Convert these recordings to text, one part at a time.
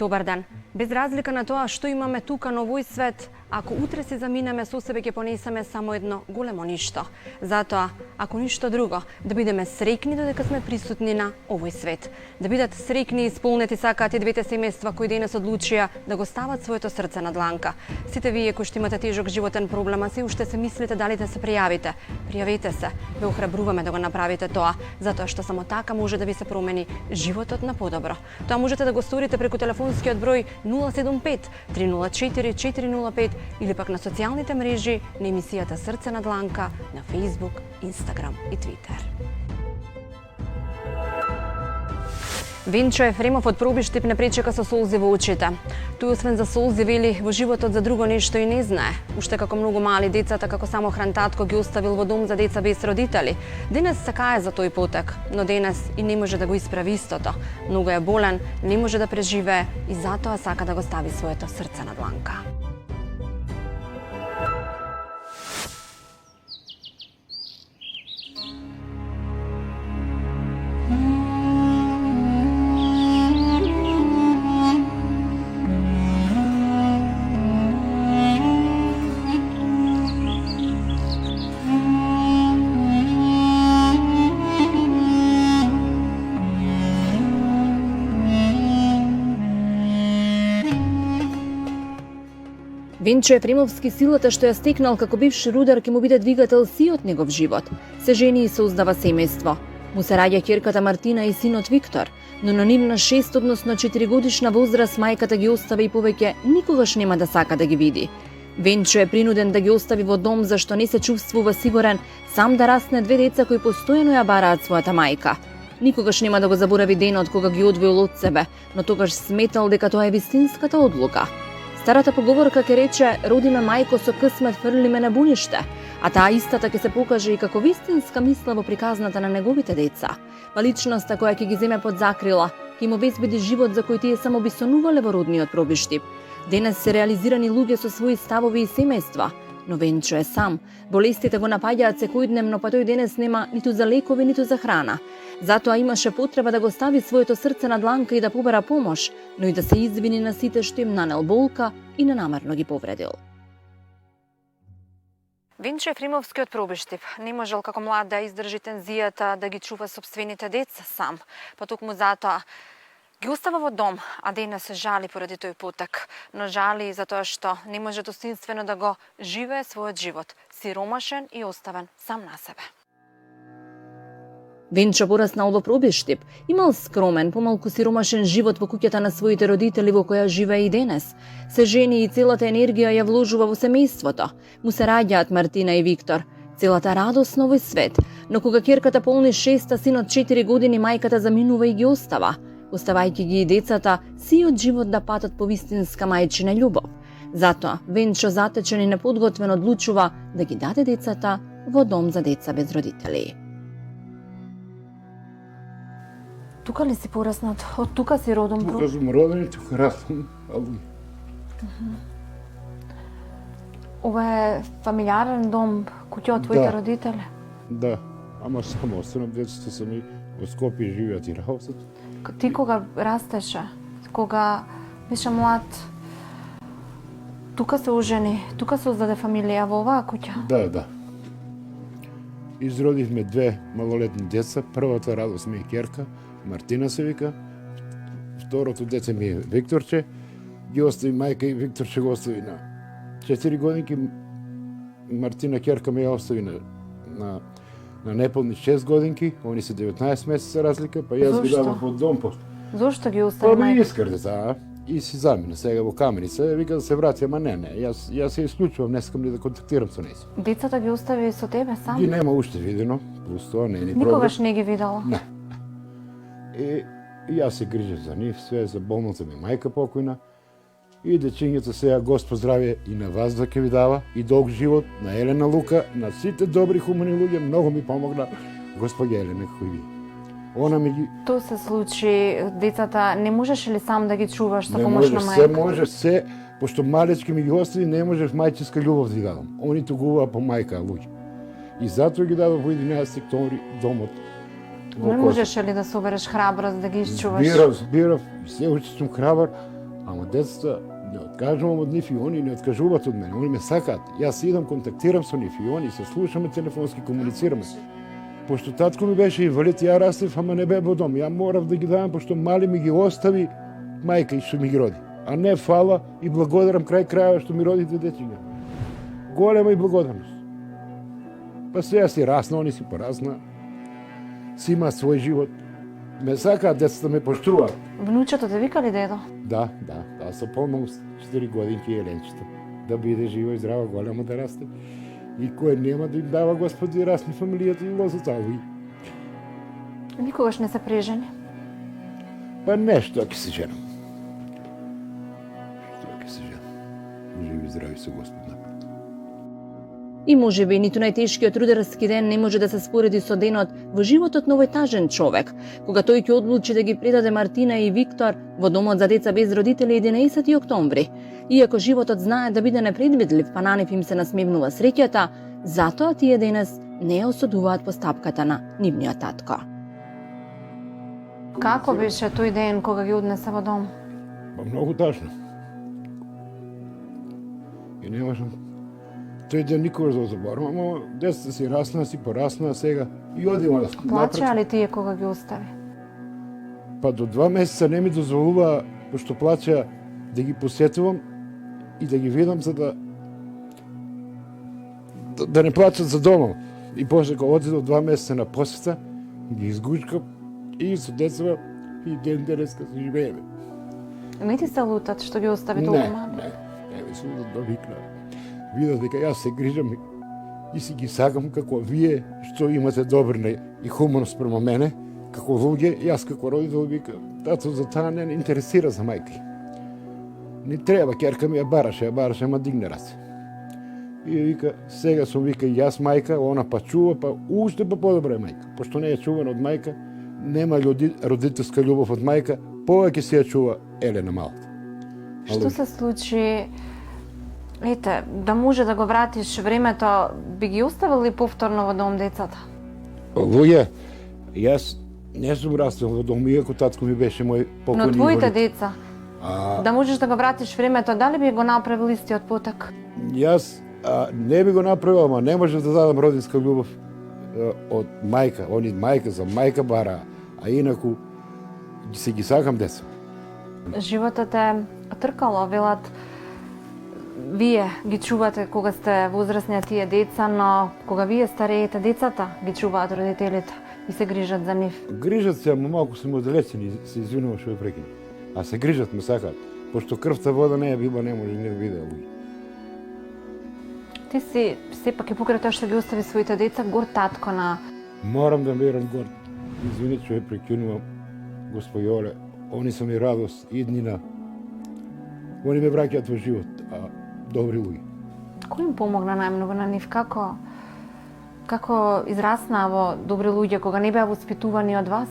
Добар ден. Без разлика на тоа што имаме тука на овој свет, ако утре се заминеме, со себе ќе понесеме само едно големо ништо. Затоа, ако ништо друго, да бидеме среќни додека сме присутни на овој свет. Да бидат среќни и исполнети сакаат и двете семејства кои денес одлучија да го стават своето срце на дланка. Сите вие кои што имате тежок животен проблем, а се уште се мислите дали да се пријавите, пријавете се. Ве охрабруваме да го направите тоа, затоа што само така може да ви се промени животот на подобро. Тоа можете да го сторите преку телефонскиот број 075 304 405 или пак на социјалните мрежи на емисијата Срце на дланка на Facebook, Instagram и Twitter. Винчо Ефремов од Пробиштип не пречека со солзи во очите. Тој освен за солзи вели во животот за друго нешто и не знае. Уште како многу мали децата како самохран татко ги оставил во дом за деца без родители. Денес се кае за тој потек, но денес и не може да го исправи истото. Многу е болен, не може да преживее и затоа сака да го стави своето срце на дланка. Винчо Ефремовски силата што ја стекнал како бивш рудар ќе му биде двигател сиот негов живот. Се жени и создава семејство. Му се раѓа ќерката Мартина и синот Виктор, но на нивна 6, односно 4 годишна возраст мајката ги остави и повеќе никогаш нема да сака да ги види. Винчо е принуден да ги остави во дом зашто не се чувствува сигурен сам да расне две деца кои постојано ја бараат својата мајка. Никогаш нема да го заборави денот кога ги одвоил од себе, но тогаш сметал дека тоа е вистинската одлука. Старата поговорка ќе рече: роди ме мајко со късмет, фрли ме на буниште, а таа истата ќе се покаже и како вистинска мисла во приказната на неговите деца. Па личноста која ќе ги земе под закрила, ќе им обезбеди живот за кој тие само би сонувале во родниот Пробиштип. Денес се реализирани луѓе со своји ставови и семејства, но Венчо е сам. Болестите го напаѓаат секојдневно, па тој денес нема ниту за лекови, ниту за храна. Затоа имаше потреба да го стави своето срце на дланка и да побара помош, но и да се извини на сите што им нанел болка и ненамерно ги повредил. Винчо Ефремовски од Пробиштип не можел како млад да издржи тензијата да ги чува собствените деца сам, па токму затоа ги остава во дом, а денес се жали поради тој потек, но жали и затоа што не може достоинствено да го живее својот живот, сиромашен и оставен сам на себе. Винчо пораснал во Пробиштип, имал скромен, помалку сиромашен живот во куќата на своите родители во која живее и денес. Се жени и целата енергија ја вложува во семејството. Му се раѓаат Мартина и Виктор. Целата радост на овој свет, но кога ќерката полни 6, а синот 4 години, мајката заминува и ги остава, оставајќи ги и децата сиот живот да патат по вистинска мајчина љубов. Затоа Венчо затечен и неподготвен одлучува да ги даде децата во дом за деца без родители. Тука ли си пораснат? Од тука си родом? Тука сум роден и тука растам. Ова е фамилиарен дом, куќа од твоите родители? Да, ама само останав, децата са ми во Скопје живеат и работат. Ти кога растеше, кога беше млад, тука се ожени, тука се оздаде фамилија во оваа куќа? Да. Изродивме 2 малолетни деца. Првата радост ми е ќерка, Мартина се вика. Второто дете ми е Викторче. Ги остави мајка и Викторче го остави на 4 годинки. Мартина ќерка ми ја остави на неполни 6 годинки. Они се 19 месеца разлика, па јас ги дадам под дом. Зошто ги остави мајка? Па ми искар деца, и си замина сега во Каменица, вика да се врати, ама не, јас се исклучувам, не сакам ни да контактирам со нејзе. Децата ги остави со тебе сам? Ги нема уште видено, плюс тоа не е ни проблем. Никогаш не ги видела? Не. И јас се грижев за нив, све за болната ми мајка покојна. И дечињата сега Господ здравје и на вас да ќе ви дава, и долг живот на Елена Лука, на сите добри хумани луѓе, многу ми помогна Господја Елена кој ви. Она ми ги... Тоа се случи, децата не можеш ли сам да ги чуваш со помош на мајка? Не може, се, пошто малечки ми ги остави, не можеш мајчинска љубов да ги дадам. Они тугуваа по мајка луѓе. И затоа ги дадов во 11 октомври домот. Не можеш ли да собереш храброст да ги исчуваш? Збирав, се уште сум храбар, Ама децата не откажувам од нив и они не откажуваат од мене. Они ме сакаат. Јас идам, контактирам со нив и они се слушаме телефонски, комуницираме. Пошто татко ми беше инвалид, ја растев, ама не бе во дом. Ја морав да ги давам, пошто мали ми ги остави мајка и што ми ги роди. А не фала и благодарам крај крајава што ми родите дечиња. Голема и благодарност. Па сега си расна, они си порасна. Си има свој живот. Ме сакаат, децата ме поштуваат. Внучето те вика ли дедо? Да, со помал 4 годинки Еленчето. Да биде жива и здрава, голема да расте. И кој нема да им дава Господи расни фамилијата и лозот ави. Никогаш не се прежени? Па нешто ќе се женам. Што ќе се женам? Живи и здрави со Господ напред. И можеби ниту најтешкиот рударски ден не може да се спореди со денот во животот на овој тажен човек, кога тој ќе одлучи да ги предаде Мартина и Виктор во домот за деца без родители 11 октомври. Иако животот знае да биде непредвидлив, па на нив им се насмевнува среќата, затоа тие денес не ја осудуваат постапката на нивниот татко. Како беше тој ден кога ги однесе во дом? Па многу тажно. И не можам тој ден никогаш да заборавам, ама децата си расна, си порасна сега и одима напред. Плачеа ли тие кога ги остави? Па до 2 месеца не ми дозволува, пошто плачеа, да ги посетувам и да ги видам за да не плачат за дома. И после кога оди до 2 месеца на посета, ги изгучкам и со децата и ден денеска се живееме. Не ти се лутат што ги остави толку мали? Не ми се лутат да викна. Видат дека јас се грижам и си ги сакам како вие што имате добрина и хуманост према мене, како луѓе, јас како родител викам, тато за таа не интересира за мајка. Не треба, ќерка ми ја бараше, ама дигне раце. И вика, сега сум вика јас мајка, она па чува, па уште па подобра е мајка. Пошто не е чувана од мајка, нема родителска љубов од мајка, повеќе се ја чува Елена малата. Што се случи? Ете, да може да го вратиш времето, би ги оставил ли повторно во дом децата? Луѓе, јас не сум растел во дом, иако татко ми беше мој покојни Но твоите инвалид. деца, да можеш да го вратиш времето, дали би го направил истиот потек? Јас не би го направил, ама не може да дадам родинска љубов од мајка. Они мајка за мајка бара, а инаку се ги сакам деца. Животот е тркало, велат, вие ги чувате кога сте возрастни тие деца, но кога вие стареете, децата ги чуваат родителите и се грижат за нив. Грижат се, ама малку се оддалечени, се извинувам што ја прекинам. А се грижат, ме сакаат. Пошто крвта вода не е биба, не може не да биде луѓе. Ти си сепак и покрај тоа што ги остави своите деца, гор татко на... Морам да мерам гор. Извини што ја прекинувам, Господи Оле. Они се ми радост, иднина. Они ме враќаат во живот, добри луѓе. Кој им помогна најмногу на нив? Како израсна во добри луѓе кога не беа воспитувани од вас?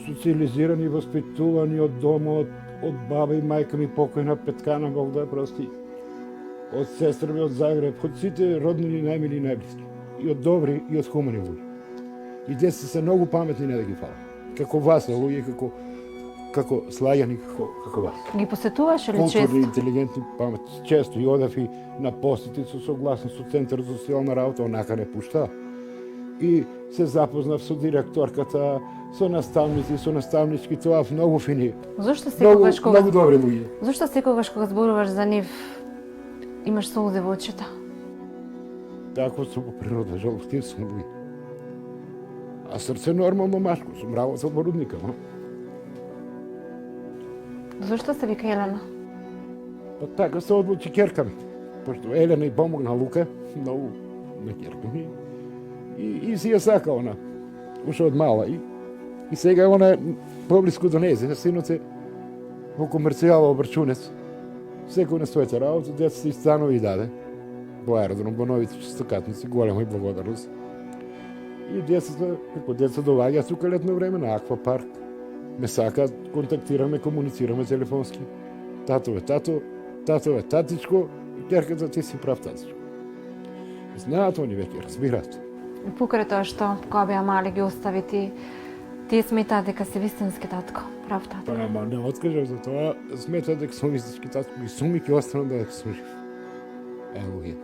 Социализирани, воспитувани од домот, од баба и мајка ми покојна Петкана, Бог да ја прости. Од сестра ми од Загреб, од сите роднини најмили и најблиски. И од добри и од хумани луѓе. И деца се многу паметни, не да ги фала. Како вас, луѓе, како слагани, како вас. Ги посетуваше ли Културни, често? интелигентни, паметни. Често и одев и на посети со согласност со Центар за социјална работа, онака не пушта. И се запознав со директорката, со наставници, со наставнички, тоа многу фини. Зошто секогаш кога... Многу добри луѓе. Зошто секогаш кога зборуваш за нив, имаш солзи во очите? Тако сум по природа, жалостив сум луѓе. А срце нормално машко, сум работел во рудника, но? Зошто се вика Елена? Па така се одлучи ќерка ми. Пошто Елена и помогна Лука, многу на ќерка ми. И си ја сака она, уште од мала. И сега она поблиску до незе, синот е во комерцијала обрчунец. Секој на својата работа, децата и станови даде. Во аеродром, во новите чистокатници, голема и благодарност. И децата, како деца доваѓаат тука летно време на аквапарк. Ме сакаат, контактираме, комуницираме телефонски. Тато е тато, тато е татичко, и ќерката ти си прав татичко. Знаат они веќе, разбираат. Покрај тоа што кога беа мали ги остави Тие сметаат дека си вистински татко, прав татко. Па не откажам за тоа, сметат дека сум истински татко и сум и ќе останам дека сум жив. Ево ги.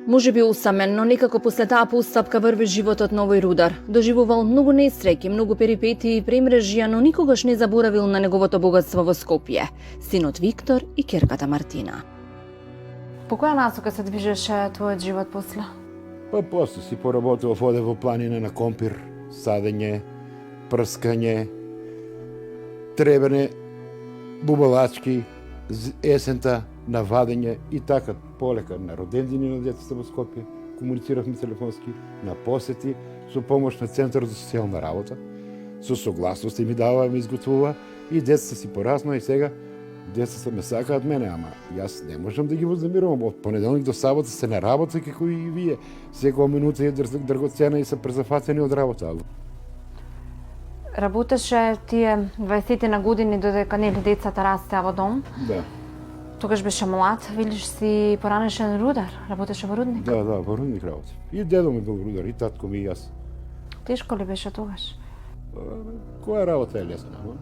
Може би усамен, но некако после таа постапка врви животот на овој рудар. Доживувал многу несреќи, многу перипетии и премрежија, но никогаш не заборавил на неговото богатство во Скопје, синот Виктор и керката Мартина. По која насока се движеше твојот живот после? Па после си поработил оде во планина на компир, садење, прскање, требене, бубалачки, есента, на вадење и така полека на родендини на децата во Скопје, комунициравме телефонски, на посети, со помош на Центар за социјална работа, со согласности ми дава, ми изготвува и децата си порасно и сега децата ме сакаат мене, ама јас не можам да ги вознемирувам. Од понеделник до сабота се на работа како и вие. Секоја минута е драгоцена и се презафатени од работа. Работеше тие 20 на години додека нели децата растеа во дом? Да. Тогаш беше млад, велиш си поранешен рудар, работеше во рудник? Да, во рудник работи. И дедо ми бил рудар, и татко ми и јас. Тешко ли беше тогаш? Која работа е лесна, ама?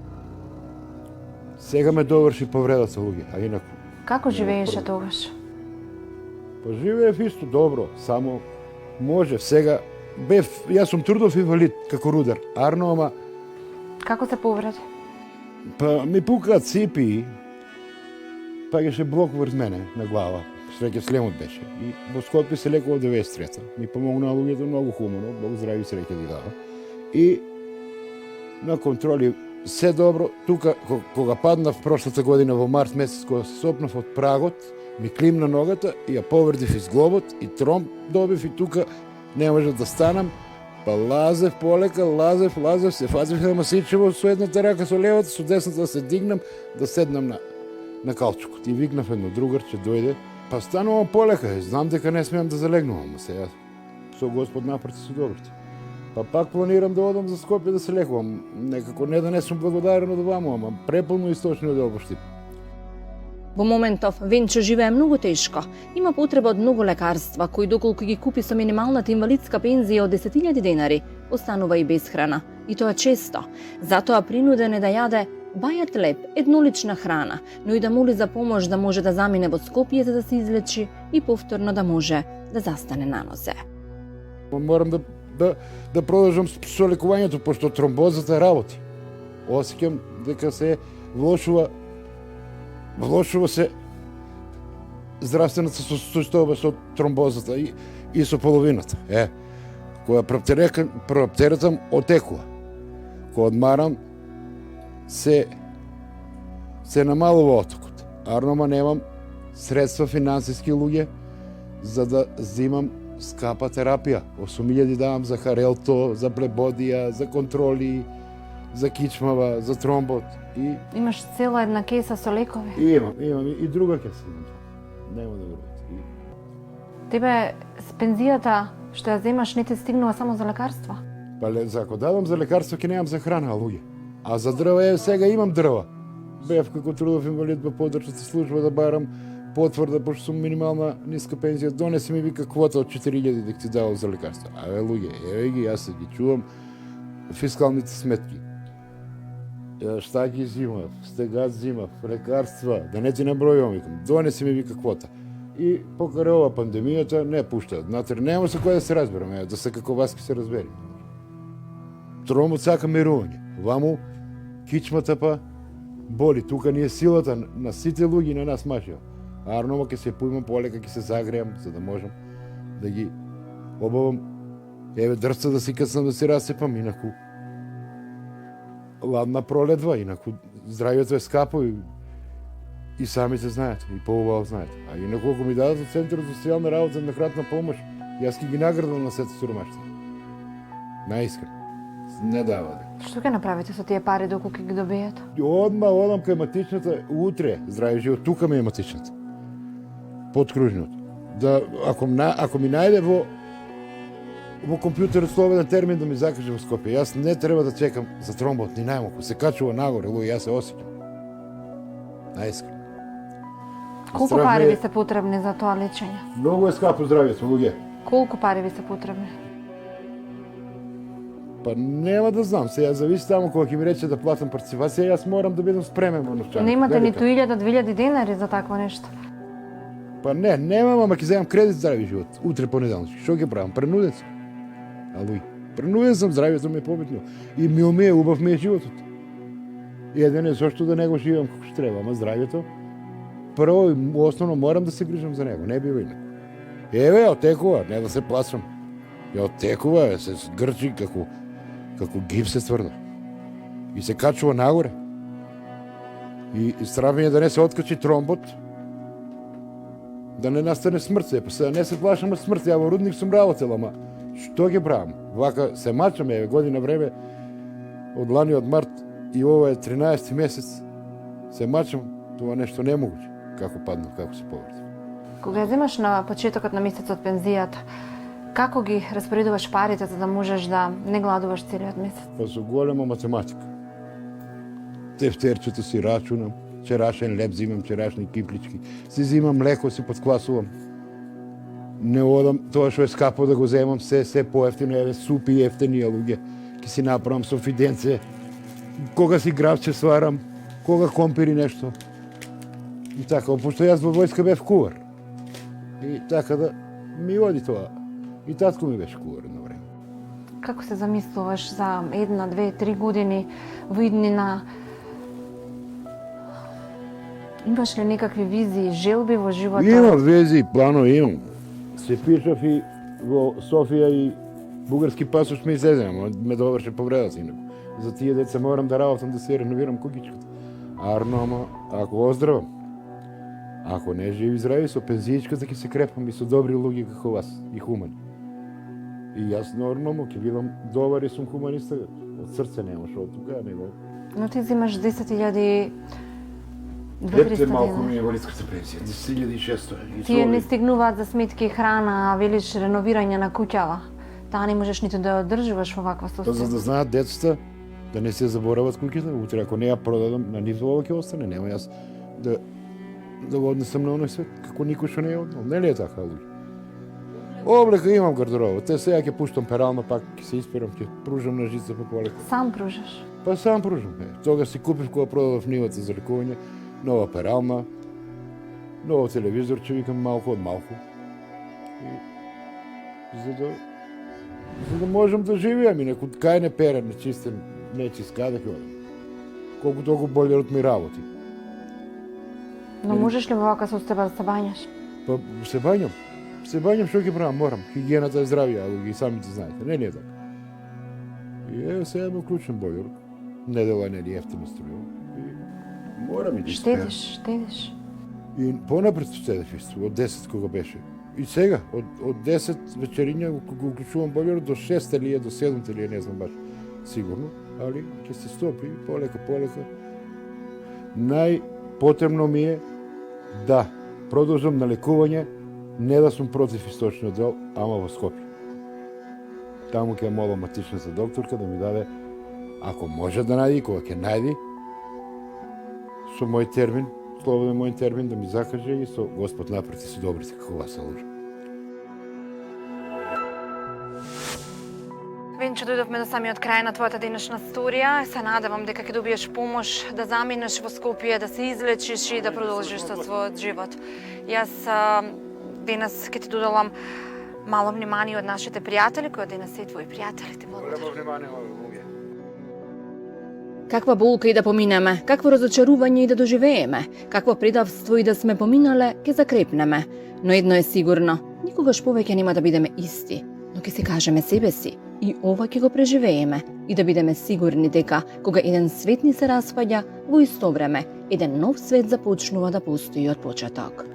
Сега ме доврши повредата луѓе, а инаку. Како живееше тогаш? Па живеев исто добро, само може. Сега јас сум трудов инвалид како рудар, арно, ама Како се повреди? па ми пукаат ципи, паѓаше блок врз мене на глава, среќа слемот беше. И во Скопје се лекував 93-та. Ми помогнаа луѓето многу хумано, Бог здрави и среќа да дава. И на контроли се добро. Тука, кога паднав прошлата година во март месец, кога се сопнав од прагот, ми климна ногата и ја повредив изглобот и тромб добив и тука не можев да станам. Па лазев полека, лазев, се фатив на масичево со едната рака, со левата, со десната да се дигнам, да седнам на калчукот. И викнав едно другарче, дојде, па станувам полека, знам дека не смеам да залегнувам, сега со Господ напред се добрите. Па пак планирам да одам за Скопје да се лекувам, некако не да не сум благодарен од ваму, ама преполно источни од обошти. Во моментов Венчо живее многу тешко. Има потреба од многу лекарства, кои доколку ги купи со минималната инвалидска пензија од 10.000 денари, останува и без храна. И тоа често. Затоа принуден е да јаде бајат леп, еднолична храна, но и да моли за помош да може да замине во Скопје за да се излечи и повторно да може да застане на нозе. Морам да продолжам со лекувањето, пошто тромбозата работи. Осеќам дека се влошува се здравствената состојба со тромбозата и со половината. Кога проптеретам, отекува. Кога одмарам, се намалува отокот. Арнома немам средства финансиски луѓе за да зимам скапа терапија. 8.000 давам за харелто, за плебодија, за контроли, за кичмава, за тромбот. И Имаш цела една кеса со лекови? имам и друга кеса. Нема да верувате. Тебе с пензијата што ја земаш не ти стигнува само за лекарства? Па ако дадам за лекарство, ќе немам за храна, луѓе. А за дрва сега имам дрва. Бев како трудов инвалид во подрачната служба да барам потврда, пошто сум минимална ниска пензија, донеси ми вика квота од 4.000 дека ти давам за лекарства. Луѓе, еве ги, јас се ги чувам фискалните сметки. Шта ги зимав, стегат зимав, лекарства, да не ти набројувам, викам, донеси ми вика квота. И покаре ова пандемијата не пуштаат. Натер нема со кој да се разбераме, да се како васки се разбери. Тромот сака мирување. Ваму кичмата па боли. Тука ни е силата на сите луѓе на нас мажио. Арнома ќе се поимам полека, ќе се загреам, за да можам да ги обавам. Еве дрвца да си кацнам да си расипам, инаку ладна проледва, инаку здравието е скапо и сами се знаат, и поубаво знаат. А инаку ако ми дадат од Центарот за социјална работа на кратна помош, јас ќе ги наградам на сето сиромаштво. Наискрено. Не дава. Што ќе направите со тие пари доколку ги добиете? Одма одам кај матичната утре, здрави живот, тука ми е матичната. Подкружниот. Да ако ми најде во компјутерот слободен термин да ми закаже во Скопје, јас не треба да чекам за тромбот ни најмалку, се качува нагоре, луѓе, јас се осеќам. Наискрено. Колку пари ви се потребни за тоа лечење? Многу е скапо здравието, луѓе. Колку пари ви се потребни? Па нема да знам, сега зависи само кога ќе ми рече да платам партиципација, јас морам да бидам спремен во новчаник. Немате ниту 1000-2000 денари за такво нешто. Па не, немам, ама ќе земам кредит здрави живот. Утре понеделнички. Што ќе правам? Пренуден сум. Алуј. Пренуден сум, здравието ми е побитно. И ми умие, убав ми е животот. И еден е зашто да не го живеам како што треба, ама здравието прво и основно морам да се грижам за него, не бива инаку. Еве, отекува, не да се плашам. Ја отекува, се грчи како гипс се тврда. И се качува нагоре. И страх ми е да не се откачи тромбот, да не настане смрт. Па сега не се плашам од смрт, ја во рудник сум работел, ама што ќе правам? Вака се мачаме, еве, година време, од лани, од март, и ова е 13 месец, се мачам, тоа нешто немогуче, како паднав, како се повртив. Кога земаш на почетокот на месецот пензијата, како ги распоредуваш парите за да можеш да не гладуваш целиот месец? Па со голема математика. Тефтерчето си рачунам, вчерашен леп зимам, вчерашни киплички, си зимам млеко, си подкласувам. Не одам тоа што е скапо да го земам, се поевтино, еве супи ефтини луѓе. Ке си направам софиденце, кога си гравче сварам, кога компири нешто. И така, пошто јас во војска бев кувар. И така да ми оди тоа. И татко ми беше кувар едно време. Како се замислуваш за 1, 2, 3 години во иднина? Имаш ли некакви визии, желби во живота? Имам вези, планови имам. Се пишав и во Софија и бугарски пасош ми излезем, ме доврше повредата инаку. За тие деца морам да работам да се реновирам куќичката. Арно, ама ако оздравам, ако не живи здрави, со пензиичката ќе се крепам и со добри луѓе како вас и хумани. И јас нормално ќе бидам добар и сум хуманиста, од срце нема што од тука, него. Но ти зимаш 10.000 Ете малку ми е валидската пенсија, 10.600. Тие не стигнуваат за сметки и храна, а велиш реновирање на куќава. Таа не можеш ниту да ја одржуваш во ваква Па состојба. за да знаат децата да не се заборават куќата, утре ако не ја продадам, на нив ова ќе остане, нема јас да го однесам на оној свет, како никој што не е однал. Не ли е така, луѓе? Облека имам гардероба, те сега ќе пуштам перална, пак ќе се исперам, ќе пружам на жица по полеко. Сам пружаш. Па сам пружам, Тога си купив кога продадов нивата за лекување, нова перална, ново телевизор, че викам малку од малку. И за да можам да живеам и некој кај не перен, не чистен, не чист, каде ќе одам. Колку толку болерот ми работи. Но можеш ли во вака состојба да се бањаш? Па се бањам. Се бањам, што ќе правам, морам. Хигиената е здравија, а ги самите знаете, не е така. И еве сега ме уклучен бојор. Недела не е ефтина струја. И морам и да Штедиш. И понапред штедев исто, од 10 кога беше. И сега, од 10 вечериња го уклучувам бојор до 6 или до 7 или не знам баш сигурно, али ќе се стопи полека. Најпотребно ми е да продолжам на лекување, не да сум против источниот дел, ама во Скопје. Таму ќе молам матичната докторка да ми даде, ако може да најди, кога ќе најди, со мој термин, слободен мој термин, да ми закаже и со Господ напрети си добрите како вас алужа. Венчо, дојдовме до самиот крај на твојата денешна сторија. Се надевам дека ќе добиеш помош да заминеш во Скопје, да се излечиш и да продолжиш со својот живот. Јас денес ќе ти додолам мало внимание од нашите пријатели, кои денес се и твои пријатели. Ти благодарам. Големо внимание, луѓе. Каква болка и да поминеме, какво разочарување и да доживееме, какво предавство и да сме поминале, ќе закрепнеме. Но едно е сигурно, никогаш повеќе нема да бидеме исти, но ќе се кажеме себе си. И ова ќе го преживееме и да бидеме сигурни дека кога еден свет ни се распаѓа, во исто време еден нов свет започнува да постои од почеток.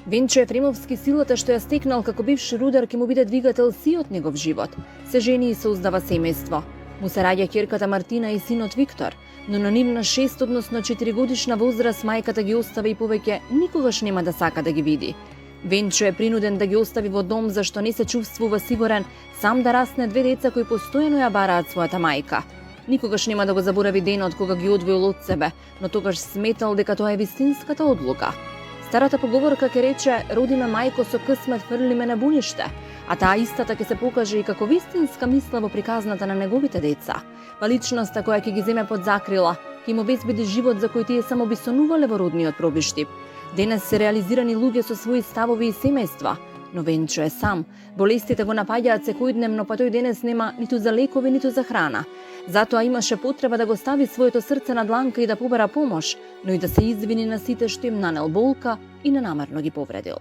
Венчо Ефремовски силата што ја стекнал како бивш рудар ќе му биде двигател сиот негов живот. Се жени и создава семејство. Му се раѓа ќерката Мартина и синот Виктор, но на нивна 6, односно 4 годишна возраст мајката ги остави и повеќе никогаш нема да сака да ги види. Венчо е принуден да ги остави во дом зашто не се чувствува сигурен сам да расне 2 деца кои постојано ја бараат својата мајка. Никогаш нема да го заборави денот кога ги одвоил од себе, но тогаш сметал дека тоа е вистинската одлука. Старата поговорка ке рече роди ме мајко со късмет, фрли ме на буниште, а таа истата ќе се покаже и како вистинска мисла во приказната на неговите деца. Па личноста која ќе ги земе под закрила, ќе им обезбеди живот за кој тие само би сонувале во родниот пробиштип. Денес се реализирани луѓе со своји ставови и семејства, но Венчо е сам. Болестите го напаѓаат секојдневно, па тој денес нема ниту за лекови, ниту за храна. Затоа имаше потреба да го стави своето срце на дланка и да побара помош, но и да се извини на сите што им нанел болка и ненамерно ги повредил.